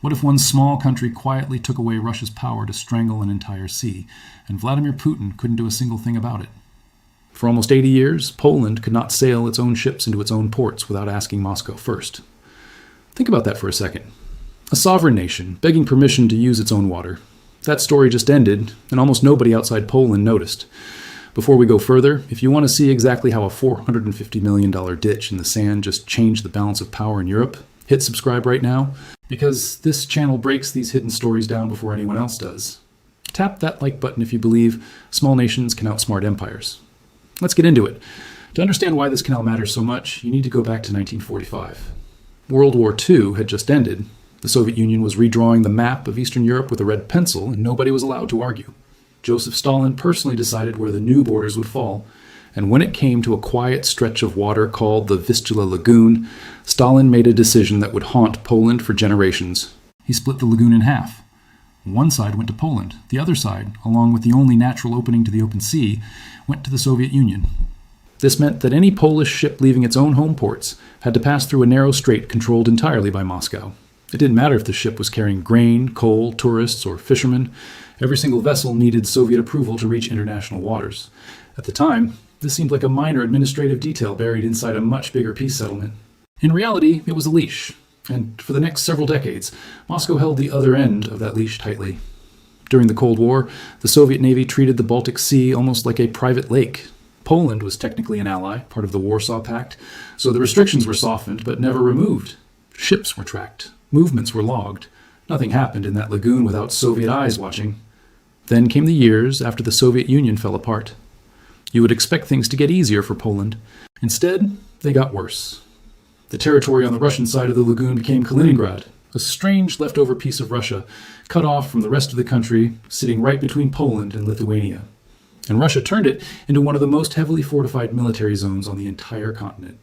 What if one small country quietly took away Russia's power to strangle an entire sea, and Vladimir Putin couldn't do a single thing about it? For almost 80 years, Poland could not sail its own ships into its own ports without asking Moscow first. Think about that for a second. A sovereign nation begging permission to use its own water. That story just ended, and almost nobody outside Poland noticed. Before we go further, if you want to see exactly how a $450 million ditch in the sand just changed the balance of power in Europe, hit subscribe right now, because this channel breaks these hidden stories down before anyone else does. Tap that like button if you believe small nations can outsmart empires. Let's get into it. To understand why this canal matters so much, you need to go back to 1945. World War II had just ended. The Soviet Union was redrawing the map of Eastern Europe with a red pencil, and nobody was allowed to argue. Joseph Stalin personally decided where the new borders would fall, and when it came to a quiet stretch of water called the Vistula Lagoon, Stalin made a decision that would haunt Poland for generations. He split the lagoon in half. One side went to Poland. The other side, along with the only natural opening to the open sea, went to the Soviet Union. This meant that any Polish ship leaving its own home ports had to pass through a narrow strait controlled entirely by Moscow. It didn't matter if the ship was carrying grain, coal, tourists, or fishermen. Every single vessel needed Soviet approval to reach international waters. At the time, this seemed like a minor administrative detail buried inside a much bigger peace settlement. In reality, it was a leash, and for the next several decades, Moscow held the other end of that leash tightly. During the Cold War, the Soviet Navy treated the Baltic Sea almost like a private lake. Poland was technically an ally, part of the Warsaw Pact, so the restrictions were softened but never removed. Ships were tracked. Movements were logged. Nothing happened in that lagoon without Soviet eyes watching. Then came the years after the Soviet Union fell apart. You would expect things to get easier for Poland. Instead, they got worse. The territory on the Russian side of the lagoon became Kaliningrad, a strange leftover piece of Russia, cut off from the rest of the country, sitting right between Poland and Lithuania. And Russia turned it into one of the most heavily fortified military zones on the entire continent.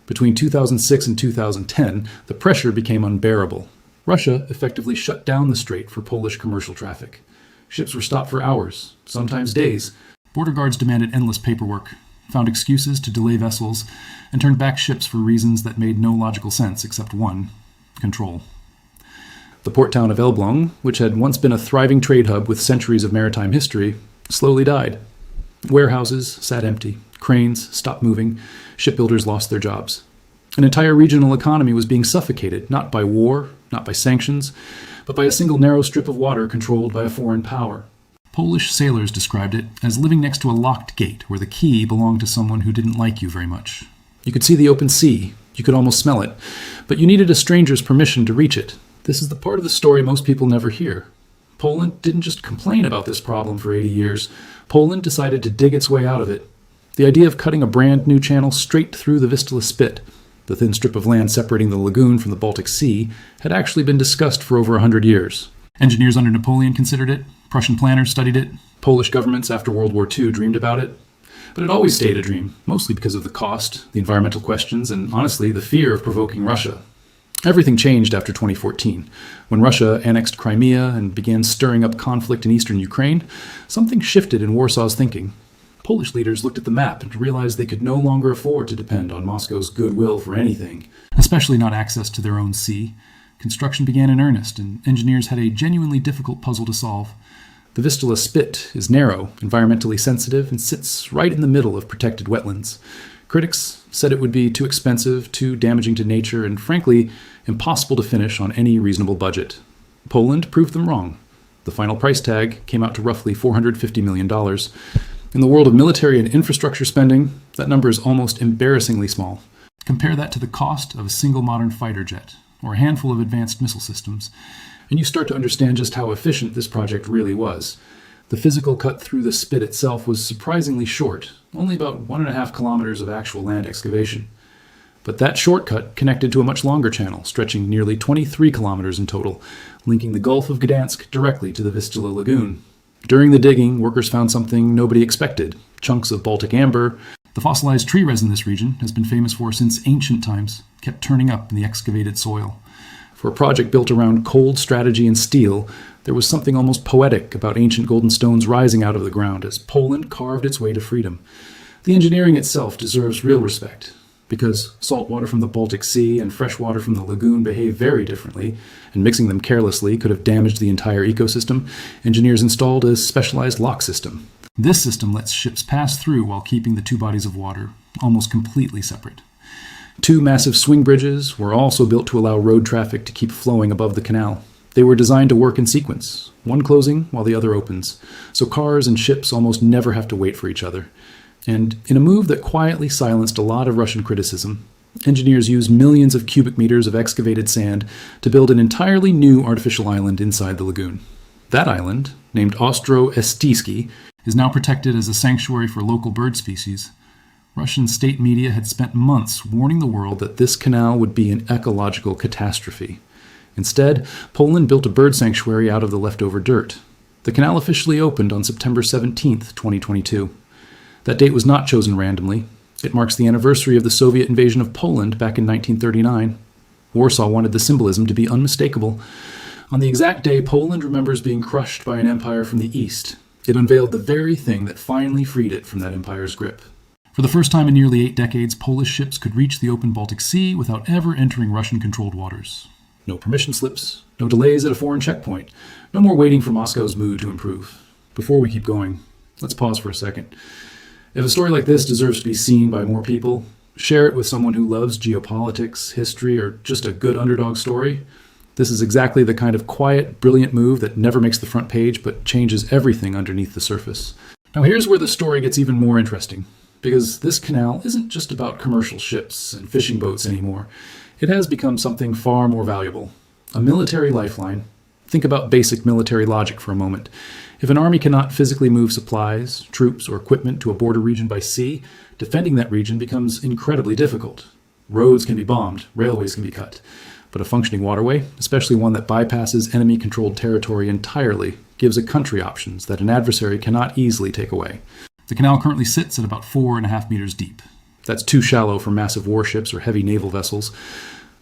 Between 2006 and 2010, the pressure became unbearable. Russia effectively shut down the strait for Polish commercial traffic. Ships were stopped for hours, sometimes days. Border guards demanded endless paperwork, found excuses to delay vessels, and turned back ships for reasons that made no logical sense except one: control. The port town of Elbląg, which had once been a thriving trade hub with centuries of maritime history, slowly died. Warehouses sat empty. Cranes stopped moving. Shipbuilders lost their jobs. An entire regional economy was being suffocated, not by war, not by sanctions, but by a single narrow strip of water controlled by a foreign power. Polish sailors described it as living next to a locked gate where the key belonged to someone who didn't like you very much. You could see the open sea. You could almost smell it. But you needed a stranger's permission to reach it. This is the part of the story most people never hear. Poland didn't just complain about this problem for 80 years. Poland decided to dig its way out of it. The idea of cutting a brand new channel straight through the Vistula Spit, the thin strip of land separating the lagoon from the Baltic Sea, had actually been discussed for over 100 years. Engineers under Napoleon considered it. Prussian planners studied it. Polish governments after World War II dreamed about it. But it always stayed a dream, mostly because of the cost, the environmental questions, and honestly, the fear of provoking Russia. Everything changed after 2014. When Russia annexed Crimea and began stirring up conflict in eastern Ukraine, something shifted in Warsaw's thinking. Polish leaders looked at the map and realized they could no longer afford to depend on Moscow's goodwill for anything, especially not access to their own sea. Construction began in earnest, and engineers had a genuinely difficult puzzle to solve. The Vistula Spit is narrow, environmentally sensitive, and sits right in the middle of protected wetlands. Critics said it would be too expensive, too damaging to nature, and frankly, impossible to finish on any reasonable budget. Poland proved them wrong. The final price tag came out to roughly $450 million. In the world of military and infrastructure spending, that number is almost embarrassingly small. Compare that to the cost of a single modern fighter jet, or a handful of advanced missile systems, and you start to understand just how efficient this project really was. The physical cut through the spit itself was surprisingly short, only about 1.5 kilometers of actual land excavation. But that shortcut connected to a much longer channel, stretching nearly 23 kilometers in total, linking the Gulf of Gdansk directly to the Vistula Lagoon. During the digging, workers found something nobody expected: chunks of Baltic amber. The fossilized tree resin this region has been famous for since ancient times, kept turning up in the excavated soil. For a project built around cold strategy and steel, there was something almost poetic about ancient golden stones rising out of the ground as Poland carved its way to freedom. The engineering itself deserves real respect, Because salt water from the Baltic Sea and fresh water from the lagoon behave very differently, and mixing them carelessly could have damaged the entire ecosystem, engineers installed a specialized lock system. This system lets ships pass through while keeping the two bodies of water almost completely separate. Two massive swing bridges were also built to allow road traffic to keep flowing above the canal. They were designed to work in sequence, one closing while the other opens, so cars and ships almost never have to wait for each other. And in a move that quietly silenced a lot of Russian criticism, engineers used millions of cubic meters of excavated sand to build an entirely new artificial island inside the lagoon. That island, named Ostro-Estiski, is now protected as a sanctuary for local bird species. Russian state media had spent months warning the world that this canal would be an ecological catastrophe. Instead, Poland built a bird sanctuary out of the leftover dirt. The canal officially opened on September 17, 2022. That date was not chosen randomly. It marks the anniversary of the Soviet invasion of Poland back in 1939. Warsaw wanted the symbolism to be unmistakable. On the exact day Poland remembers being crushed by an empire from the east, it unveiled the very thing that finally freed it from that empire's grip. For the first time in nearly 8 decades, Polish ships could reach the open Baltic Sea without ever entering Russian-controlled waters. No permission slips, no delays at a foreign checkpoint, no more waiting for Moscow's mood to improve. Before we keep going, let's pause for a second. If a story like this deserves to be seen by more people, share it with someone who loves geopolitics, history, or just a good underdog story. This is exactly the kind of quiet, brilliant move that never makes the front page but changes everything underneath the surface. Now here's where the story gets even more interesting, because this canal isn't just about commercial ships and fishing boats anymore. It has become something far more valuable. A military lifeline. Think about basic military logic for a moment. If an army cannot physically move supplies, troops, or equipment to a border region by sea, defending that region becomes incredibly difficult. Roads can be bombed, railways can be cut. But a functioning waterway, especially one that bypasses enemy-controlled territory entirely, gives a country options that an adversary cannot easily take away. The canal currently sits at about 4.5 meters deep. That's too shallow for massive warships or heavy naval vessels,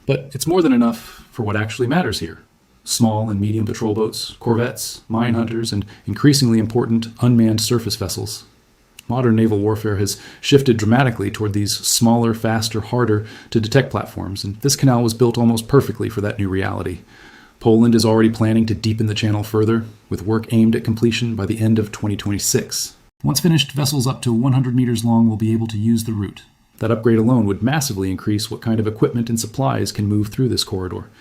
but it's more than enough for what actually matters here. Small and medium patrol boats, corvettes, mine hunters, and increasingly important unmanned surface vessels. Modern naval warfare has shifted dramatically toward these smaller, faster, harder to detect platforms, and this canal was built almost perfectly for that new reality. Poland is already planning to deepen the channel further, with work aimed at completion by the end of 2026. Once finished, vessels up to 100 meters long will be able to use the route. That upgrade alone would massively increase what kind of equipment and supplies can move through this corridor.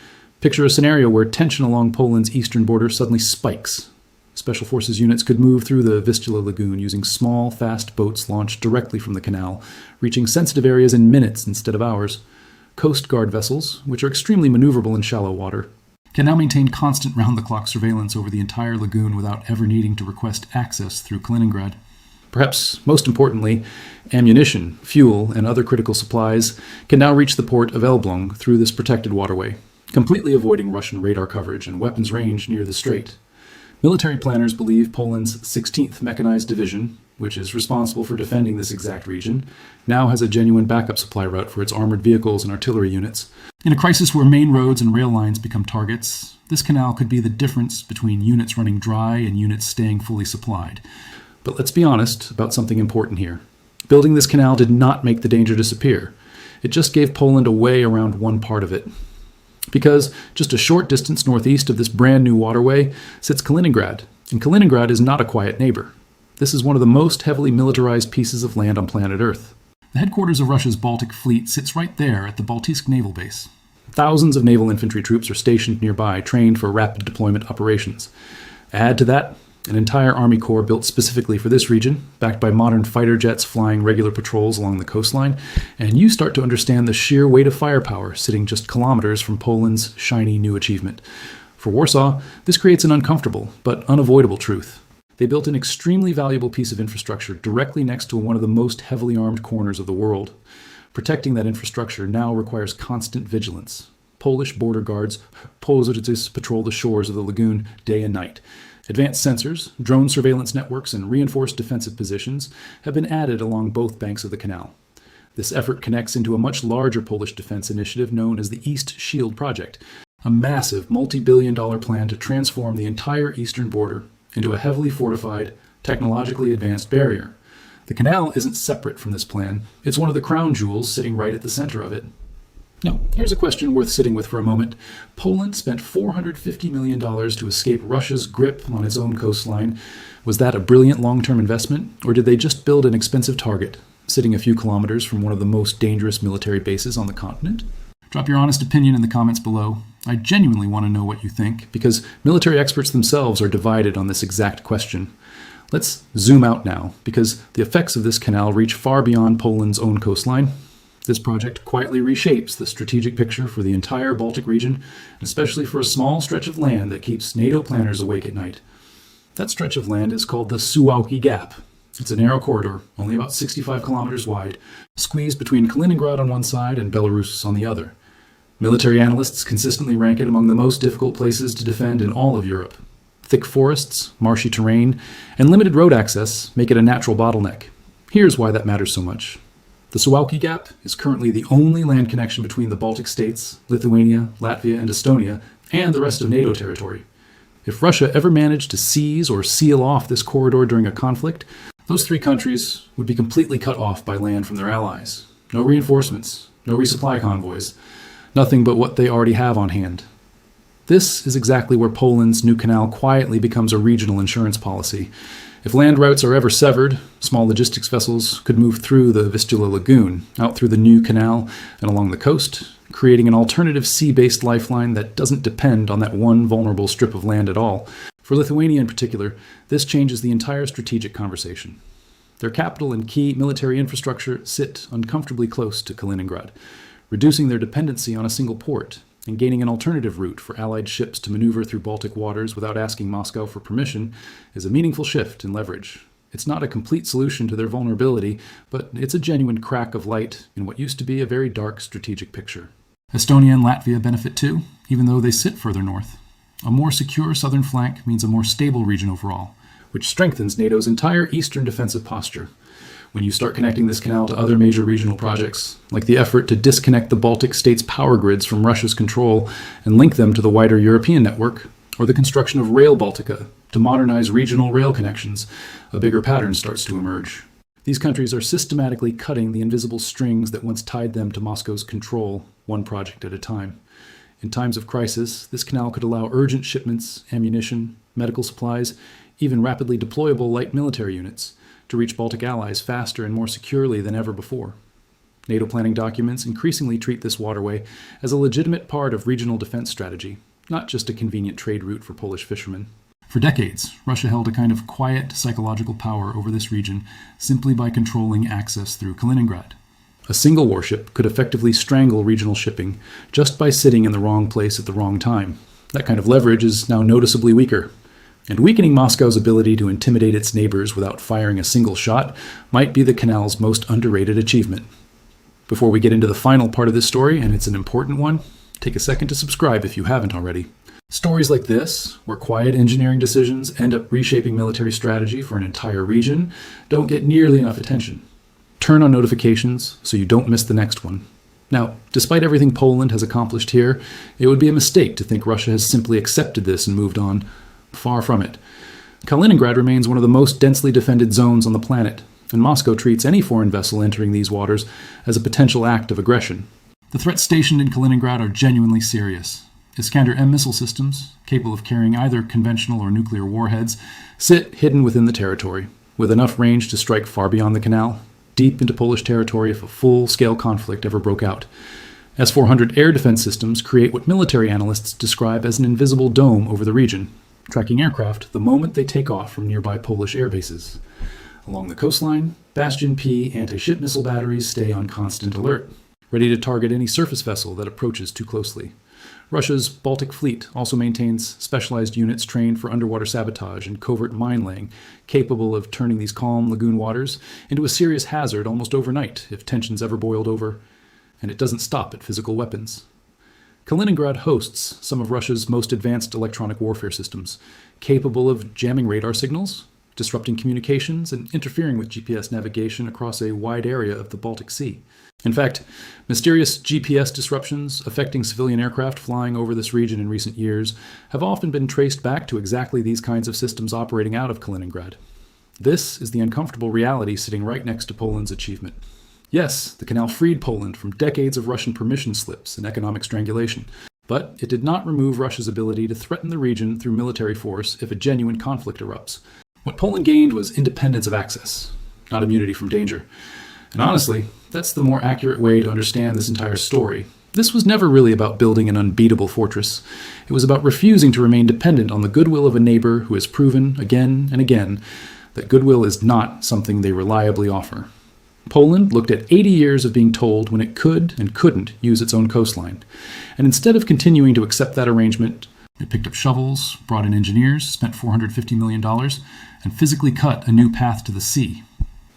Picture a scenario where tension along Poland's eastern border suddenly spikes. Special Forces units could move through the Vistula Lagoon using small, fast boats launched directly from the canal, reaching sensitive areas in minutes instead of hours. Coast Guard vessels, which are extremely maneuverable in shallow water, can now maintain constant round-the-clock surveillance over the entire lagoon without ever needing to request access through Kaliningrad. Perhaps most importantly, ammunition, fuel, and other critical supplies can now reach the port of Elbląg through this protected waterway, completely avoiding Russian radar coverage and weapons range near the strait. Military planners believe Poland's 16th Mechanized Division, which is responsible for defending this exact region, now has a genuine backup supply route for its armored vehicles and artillery units. In a crisis where main roads and rail lines become targets, this canal could be the difference between units running dry and units staying fully supplied. But let's be honest about something important here. Building this canal did not make the danger disappear. It just gave Poland a way around one part of it. Because just a short distance northeast of this brand new waterway sits Kaliningrad, and Kaliningrad is not a quiet neighbor. This is one of the most heavily militarized pieces of land on planet Earth. The headquarters of Russia's Baltic fleet sits right there at the Baltic Naval Base. Thousands of naval infantry troops are stationed nearby, trained for rapid deployment operations. Add to that an entire army corps built specifically for this region, backed by modern fighter jets flying regular patrols along the coastline, and you start to understand the sheer weight of firepower sitting just kilometers from Poland's shiny new achievement. For Warsaw, this creates an uncomfortable but unavoidable truth. They built an extremely valuable piece of infrastructure directly next to one of the most heavily armed corners of the world. Protecting that infrastructure now requires constant vigilance. Polish border guards patrol the shores of the lagoon day and night. Advanced sensors, drone surveillance networks, and reinforced defensive positions have been added along both banks of the canal. This effort connects into a much larger Polish defense initiative known as the East Shield Project, a massive multi-billion-dollar plan to transform the entire eastern border into a heavily fortified, technologically advanced barrier. The canal isn't separate from this plan. It's one of the crown jewels sitting right at the center of it. Now, here's a question worth sitting with for a moment. Poland spent $450 million to escape Russia's grip on its own coastline. Was that a brilliant long-term investment, or did they just build an expensive target, sitting a few kilometers from one of the most dangerous military bases on the continent? Drop your honest opinion in the comments below. I genuinely want to know what you think, because military experts themselves are divided on this exact question. Let's zoom out now, because the effects of this canal reach far beyond Poland's own coastline. This project quietly reshapes the strategic picture for the entire Baltic region, especially for a small stretch of land that keeps NATO planners awake at night. That stretch of land is called the Suwałki Gap. It's a narrow corridor, only about 65 kilometers wide, squeezed between Kaliningrad on one side and Belarus on the other. Military analysts consistently rank it among the most difficult places to defend in all of Europe. Thick forests, marshy terrain, and limited road access make it a natural bottleneck. Here's why that matters so much. The Suwałki Gap is currently the only land connection between the Baltic states, Lithuania, Latvia, and Estonia, and the rest of NATO territory. If Russia ever managed to seize or seal off this corridor during a conflict, those three countries would be completely cut off by land from their allies. No reinforcements, no resupply convoys, nothing but what they already have on hand. This is exactly where Poland's new canal quietly becomes a regional insurance policy. If land routes are ever severed, small logistics vessels could move through the Vistula Lagoon, out through the new canal and along the coast, creating an alternative sea-based lifeline that doesn't depend on that one vulnerable strip of land at all. For Lithuania in particular, this changes the entire strategic conversation. Their capital and key military infrastructure sit uncomfortably close to Kaliningrad, reducing their dependency on a single port and gaining an alternative route for Allied ships to maneuver through Baltic waters without asking Moscow for permission is a meaningful shift in leverage. It's not a complete solution to their vulnerability, but it's a genuine crack of light in what used to be a very dark strategic picture. Estonia and Latvia benefit too, even though they sit further north. A more secure southern flank means a more stable region overall, which strengthens NATO's entire eastern defensive posture. When you start connecting this canal to other major regional projects, like the effort to disconnect the Baltic states' power grids from Russia's control and link them to the wider European network, or the construction of Rail Baltica to modernize regional rail connections, a bigger pattern starts to emerge. These countries are systematically cutting the invisible strings that once tied them to Moscow's control, one project at a time. In times of crisis, this canal could allow urgent shipments, ammunition, medical supplies, even rapidly deployable light military units to reach Baltic allies faster and more securely than ever before. NATO planning documents increasingly treat this waterway as a legitimate part of regional defense strategy, not just a convenient trade route for Polish fishermen. For decades, Russia held a kind of quiet psychological power over this region simply by controlling access through Kaliningrad. A single warship could effectively strangle regional shipping just by sitting in the wrong place at the wrong time. That kind of leverage is now noticeably weaker. And weakening Moscow's ability to intimidate its neighbors without firing a single shot might be the canal's most underrated achievement. Before we get into the final part of this story, and it's an important one, take a second to subscribe if you haven't already. Stories like this, where quiet engineering decisions end up reshaping military strategy for an entire region, don't get nearly enough attention. Turn on notifications so you don't miss the next one. Now, despite everything Poland has accomplished here, it would be a mistake to think Russia has simply accepted this and moved on. Far from it. Kaliningrad remains one of the most densely defended zones on the planet, and Moscow treats any foreign vessel entering these waters as a potential act of aggression. The threats stationed in Kaliningrad are genuinely serious. Iskander-M missile systems, capable of carrying either conventional or nuclear warheads, sit hidden within the territory, with enough range to strike far beyond the canal, deep into Polish territory if a full-scale conflict ever broke out. S-400 air defense systems create what military analysts describe as an invisible dome over the region, tracking aircraft the moment they take off from nearby Polish air bases. Along the coastline, Bastion P anti-ship missile batteries stay on constant alert, ready to target any surface vessel that approaches too closely. Russia's Baltic Fleet also maintains specialized units trained for underwater sabotage and covert mine laying, capable of turning these calm lagoon waters into a serious hazard almost overnight if tensions ever boiled over. And it doesn't stop at physical weapons. Kaliningrad hosts some of Russia's most advanced electronic warfare systems, capable of jamming radar signals, disrupting communications, and interfering with GPS navigation across a wide area of the Baltic Sea. In fact, mysterious GPS disruptions affecting civilian aircraft flying over this region in recent years have often been traced back to exactly these kinds of systems operating out of Kaliningrad. This is the uncomfortable reality sitting right next to Poland's achievement. Yes, the canal freed Poland from decades of Russian permission slips and economic strangulation, but it did not remove Russia's ability to threaten the region through military force if a genuine conflict erupts. What Poland gained was independence of access, not immunity from danger. And honestly, that's the more accurate way to understand this entire story. This was never really about building an unbeatable fortress. It was about refusing to remain dependent on the goodwill of a neighbor who has proven again and again that goodwill is not something they reliably offer. Poland looked at 80 years of being told when it could and couldn't use its own coastline. And instead of continuing to accept that arrangement, it picked up shovels, brought in engineers, spent $450 million, and physically cut a new path to the sea.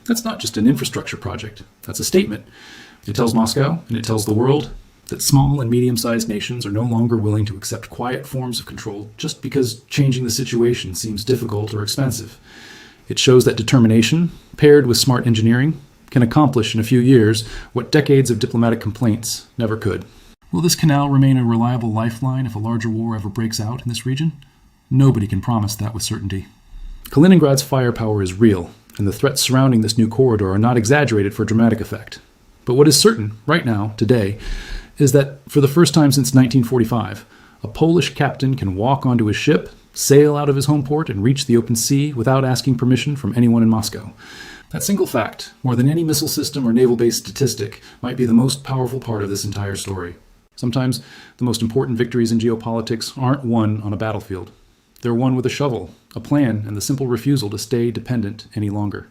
That's not just an infrastructure project. That's a statement. It tells Moscow, and it tells the world, that small and medium-sized nations are no longer willing to accept quiet forms of control just because changing the situation seems difficult or expensive. It shows that determination, paired with smart engineering, can accomplish in a few years what decades of diplomatic complaints never could. Will this canal remain a reliable lifeline if a larger war ever breaks out in this region? Nobody can promise that with certainty. Kaliningrad's firepower is real, and the threats surrounding this new corridor are not exaggerated for dramatic effect. But what is certain, right now, today, is that for the first time since 1945, a Polish captain can walk onto his ship, sail out of his home port, and reach the open sea without asking permission from anyone in Moscow. That single fact, more than any missile system or naval-based statistic, might be the most powerful part of this entire story. Sometimes the most important victories in geopolitics aren't won on a battlefield. They're won with a shovel, a plan, and the simple refusal to stay dependent any longer.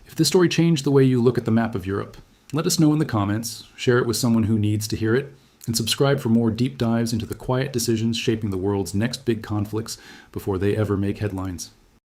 If this story changed the way you look at the map of Europe, let us know in the comments, share it with someone who needs to hear it, and subscribe for more deep dives into the quiet decisions shaping the world's next big conflicts before they ever make headlines.